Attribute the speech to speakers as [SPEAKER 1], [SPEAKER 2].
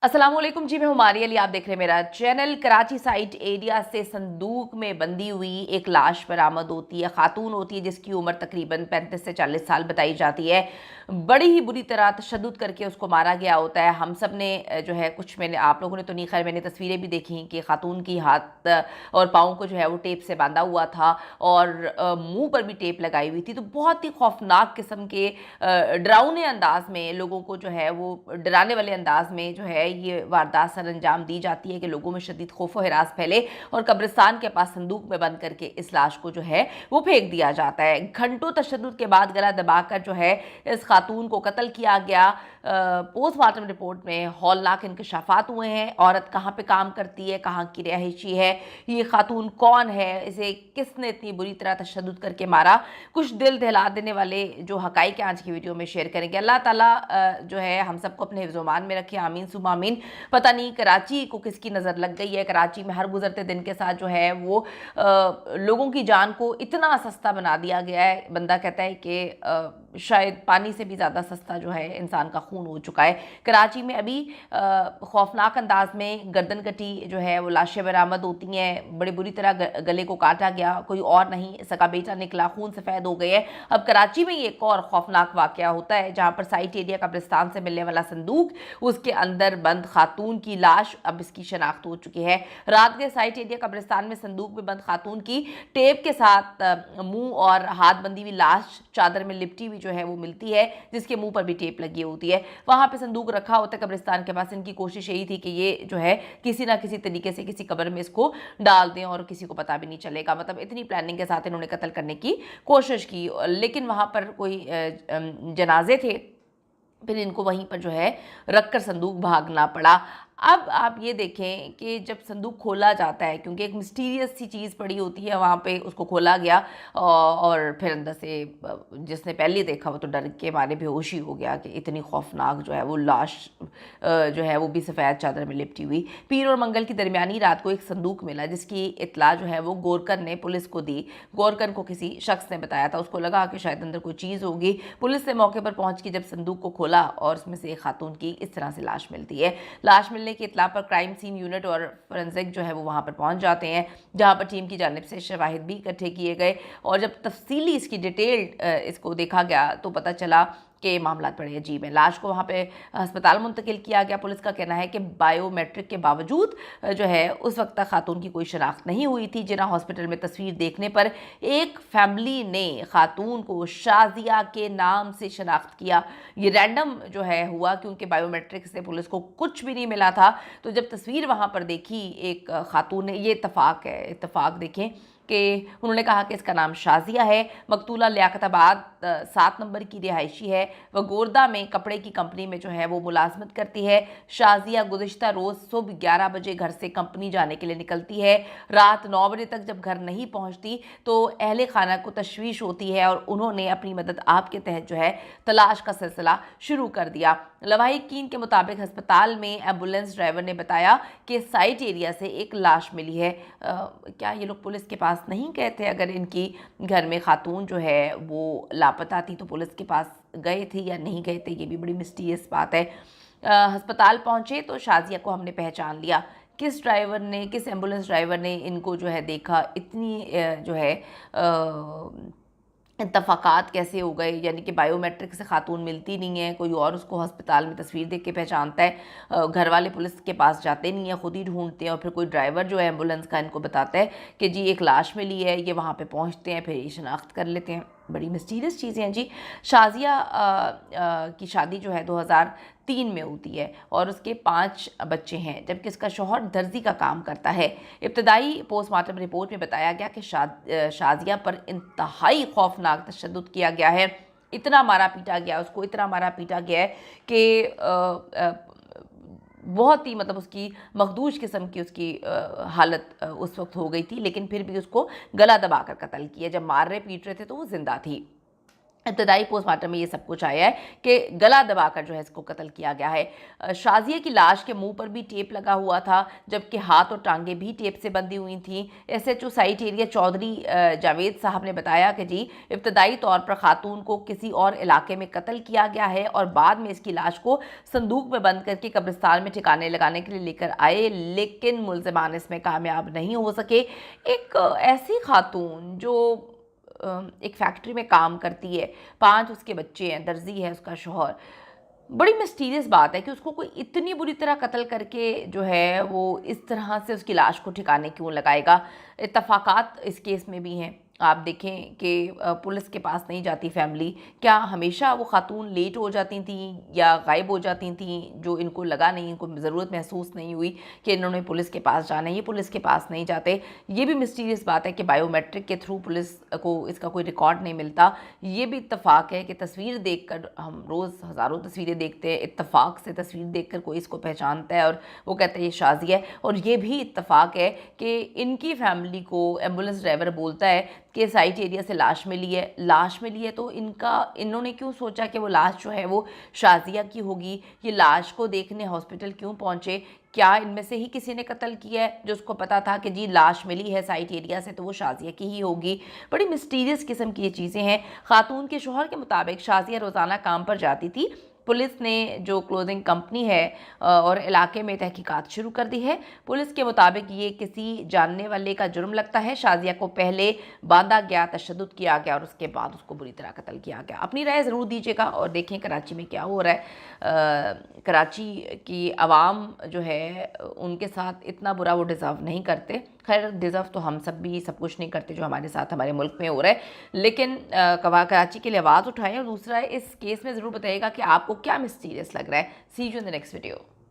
[SPEAKER 1] अस्सलाम वालेकुम जी, मैं हूं मारिया अली। आप देख रहे हैं मेरा चैनल। कराची साइट एरिया से संदूक में बंधी हुई एक लाश बरामद होती है। खातून होती है जिसकी उम्र तकरीबन 35 से 40 साल बताई जाती है। बड़ी ही बुरी तरह तशद्दुद करके उसको मारा गया होता है। हम सब ने जो है कुछ, मैंने, आप लोगों ने तो नहीं, खैर मैंने तस्वीरें भी देखी कि खातून की हाथ और पाँव को जो है वो टेप से बांधा हुआ था और मुंह पर भी टेप लगाई हुई थी। तो बहुत ही खौफनाक किस्म के डरावने अंदाज में लोगों को जो है वो, डराने वाले अंदाज में जो है ये वारदात सर अंजाम दी जाती है कि लोगों में शदीद खौफ व हिरास फैले और कब्रिस्तान के पास संदूक में बंद करके इस लाश को जो है वो फेंक दिया जाता है। घंटों तशद्दुद के बाद गला दबाकर जो है इस खातून को कत्ल किया गया। पोस्टमार्टम रिपोर्ट में हौलनाक इंकशाफात हुए हैं। औरत कहाँ पे काम करती है, कहाँ की रहायशी है, ये खातून कौन है, इसे किसने इतनी बुरी तरह तशद्दुद करके मारा, कुछ दिल दहला देने वाले जो हकाइक आज की वीडियो में शेयर करेंगे। अल्लाह ताला जो है हम सबको अपने हिफ्ज़-ओ-मान में रखे, आमीन सुम्मा आमीन। पता नहीं कराची को किसकी नज़र लग गई है। कराची में हर गुजरते दिन के साथ जो है वो लोगों की जान को इतना सस्ता बना दिया गया है। बंदा कहता है कि शायद पानी से भी ज़्यादा सस्ता जो है इंसान का खून हो चुका है। कराची में अभी खौफनाक अंदाज में गर्दन कटी जो है वो लाशें बरामद होती हैं। बड़ी बुरी तरह गले को काटा गया, कोई और नहीं, सगा बेटा निकला, खून सफ़ेद हो गए है। अब कराची में ये एक और खौफनाक वाक़या होता है जहाँ पर साइट एरिया कब्रिस्तान से मिलने वाला संदूक, उसके अंदर बंद खातून की लाश, अब इसकी शनाख्त हो चुकी है। रात के साइट एरिया कब्रिस्तान में संदूक में बंद खातून की टेप के साथ मुंह और हाथ बंधी हुई लाश चादर में लिपटी हुई जो है वो मिलती है, जिसके मुंह पर भी टेप लगी होती है। वहां पे संदूक रखा होता है कब्रिस्तान के पास। इनकी कोशिश यही थी कि ये जो है किसी ना किसी तरीके से किसी कब्र में इसको डाल दें और किसी को पता भी नहीं चलेगा। मतलब इतनी प्लानिंग के साथ इन्होंने कत्ल करने की कोशिश की, लेकिन वहां पर कोई जनाजे थे, फिर इनको वहीं पर जो है रखकर संदूक भागना पड़ा। अब आप ये देखें कि जब संदूक खोला जाता है, क्योंकि एक मिस्टीरियस सी चीज़ पड़ी होती है वहाँ पे, उसको खोला गया और फिर अंदर से जिसने पहले देखा वो तो डर के मारे बेहोशी हो गया कि इतनी खौफनाक जो है वो लाश जो है वो भी सफ़ेद चादर में लिपटी हुई। पीर और मंगल की दरमियानी रात को एक संदूक मिला जिसकी इत्तला जो है वो गोरकन ने पुलिस को दी। गोरकन को किसी शख्स ने बताया था, उसको लगा कि शायद अंदर कोई चीज़ होगी। पुलिस ने मौके पर पहुँच के जब संदूक को खोला और उसमें से एक खातून की इस तरह से लाश मिलती है। लाश मिलने की इत्तला पर क्राइम सीन यूनिट और फोरेंसिक जो है वो वहाँ पर पहुँच जाते हैं, जहाँ पर टीम की जानिब से शवाहिद भी इकट्ठे किए गए और जब तफसीली इसकी डिटेल इसको देखा गया तो पता चला कि मामला बड़े अजीब है। लाश को वहाँ पे अस्पताल मुंतकिल किया गया। पुलिस का कहना है कि बायोमेट्रिक के बावजूद जो है उस वक्त तक खातून की कोई शनाख्त नहीं हुई थी। जिना हॉस्पिटल में तस्वीर देखने पर एक फैमिली ने खातून को शाजिया के नाम से शनाख्त किया। ये रैंडम जो है हुआ क्योंकि बायोमेट्रिक से पुलिस को कुछ भी नहीं मिला था। तो जब तस्वीर वहाँ पर देखी एक खातून ने, ये इत्तफाक है, इत्तफाक देखें कि उन्होंने कहा कि इसका नाम शाजिया है, मकतूला लियाकताबाद 7 नंबर की रिहायशी है, वह गोरदा में कपड़े की कंपनी में जो है वो मुलाजमत करती है। शाजिया गुज़िश्ता रोज़ सुबह 11 बजे घर से कंपनी जाने के लिए निकलती है। रात 9 बजे तक जब घर नहीं पहुंचती तो अहले खाना को तशवीश होती है और उन्होंने अपनी मदद आपके तहत जो है तलाश का सिलसिला शुरू कर दिया। लवाहिकीन के मुताबिक अस्पताल में एम्बुलेंस ड्राइवर ने बताया कि साइट एरिया से एक लाश मिली है। क्या ये लोग पुलिस के पास नहीं गए थे? अगर इनकी घर में खातून जो है वो लापता थी तो पुलिस के पास गए थे या नहीं गए थे, ये भी बड़ी मिस्टीरियस बात है। अस्पताल पहुंचे तो शाजिया को हमने पहचान लिया। किस ड्राइवर ने, किस एम्बुलेंस ड्राइवर ने इनको जो है देखा, इतनी जो है इत्तफाकात कैसे हो गए? यानी कि बायोमेट्रिक से खातून मिलती नहीं है, कोई और उसको अस्पताल में तस्वीर देख के पहचानता है। घर वाले पुलिस के पास जाते नहीं है, खुद ही ढूंढते हैं और फिर कोई ड्राइवर जो है एम्बुलेंस का इनको बताता है कि जी एक लाश मिली है। ये वहाँ पे पहुँचते हैं, फिर ये शनाख्त कर लेते हैं। बड़ी मिस्टीरियस चीज़ें हैं जी। शाजिया की शादी जो है 2003 में होती है और उसके 5 बच्चे हैं, जबकि इसका शौहर दर्जी का काम करता है। इब्तदाई पोस्टमार्टम रिपोर्ट में बताया गया कि शाजिया पर इंतहाई खौफनाक तशद्दुद किया गया है। इतना मारा पीटा गया उसको, इतना मारा पीटा गया है कि बहुत ही, मतलब उसकी मखदूश किस्म की उसकी हालत उस वक्त हो गई थी, लेकिन फिर भी उसको गला दबाकर कत्ल किया। जब मार रहे पीट रहे थे तो वो जिंदा थी। ابتدائی پوسٹ مارٹم میں یہ سب کچھ آیا ہے کہ گلا دبا کر جو ہے اس کو قتل کیا گیا ہے۔ شازیہ کی لاش کے منہ پر بھی ٹیپ لگا ہوا تھا، جبکہ ہاتھ اور ٹانگیں بھی ٹیپ سے بندھی ہوئی تھیں۔ S H O site area Chaudhry Javed صاحب نے بتایا کہ جی ابتدائی طور پر خاتون کو کسی اور علاقے میں قتل کیا گیا ہے اور بعد میں اس کی لاش کو صندوق میں بند کر کے قبرستان میں ٹھکانے لگانے کے لیے لے کر آئے، لیکن ملزمان اس میں کامیاب نہیں ہو سکے۔ ایک ایسی خاتون جو ایک فیکٹری میں کام کرتی ہے، 5 اس کے بچے ہیں، درزی ہے اس کا شوہر، بڑی مسٹیریس بات ہے کہ اس کو کوئی اتنی بری طرح قتل کر کے جو ہے وہ اس طرح سے اس کی لاش کو ٹھکانے کیوں لگائے گا۔ اتفاقات اس کیس میں بھی ہیں، آپ دیکھیں کہ پولیس کے پاس نہیں جاتی فیملی، کیا ہمیشہ وہ خاتون لیٹ ہو جاتی تھیں یا غائب ہو جاتی تھیں، جو ان کو لگا نہیں، ان کو ضرورت محسوس نہیں ہوئی کہ انہوں نے پولیس کے پاس جانا ہے، یہ پولیس کے پاس نہیں جاتے۔ یہ بھی مسٹیریس بات ہے کہ بائیو میٹرک کے تھرو پولیس کو اس کا کوئی ریکارڈ نہیں ملتا۔ یہ بھی اتفاق ہے کہ تصویر دیکھ کر، ہم روز ہزاروں تصویریں دیکھتے ہیں، اتفاق سے تصویر دیکھ کر کوئی اس کو پہچانتا ہے اور وہ کہتا ہے یہ شازیہ ہے، اور یہ بھی اتفاق ہے کہ ان کی فیملی کو ایمبولنس ڈرائیور بولتا ہے کہ سائٹ ایریا سے لاش ملی ہے تو انہوں نے کیوں سوچا کہ وہ لاش جو ہے وہ شازیہ کی ہوگی؟ یہ لاش کو دیکھنے ہاسپٹل کیوں پہنچے؟ کیا ان میں سے ہی کسی نے قتل کیا ہے جو اس کو پتا تھا کہ جی لاش ملی ہے سائٹ ایریا سے تو وہ شازیہ کی ہی ہوگی؟ بڑی مسٹیریس قسم کی یہ چیزیں ہیں۔ خاتون کے شوہر کے مطابق شازیہ روزانہ کام پر جاتی تھی۔ پولیس نے جو کلوزنگ کمپنی ہے اور علاقے میں تحقیقات شروع کر دی ہے۔ پولیس کے مطابق یہ کسی جاننے والے کا جرم لگتا ہے۔ شازیہ کو پہلے باندھا گیا، تشدد کیا گیا اور اس کے بعد اس کو بری طرح قتل کیا گیا۔ اپنی رائے ضرور دیجیے گا اور دیکھیں کراچی میں کیا ہو رہا ہے۔ کراچی کی عوام جو ہے ان کے ساتھ اتنا برا وہ ڈیزرو نہیں کرتے، خیر ڈیزرو تو ہم سب بھی سب کچھ نہیں کرتے جو ہمارے ساتھ ہمارے ملک میں ہو رہا ہے، لیکن کراچی کے لیے آواز اٹھائیں، اور دوسرا اس کیس میں ضرور بتائیے گا کہ آپ کو کیا مسٹیریس لگ رہا ہے۔ See you in the next video.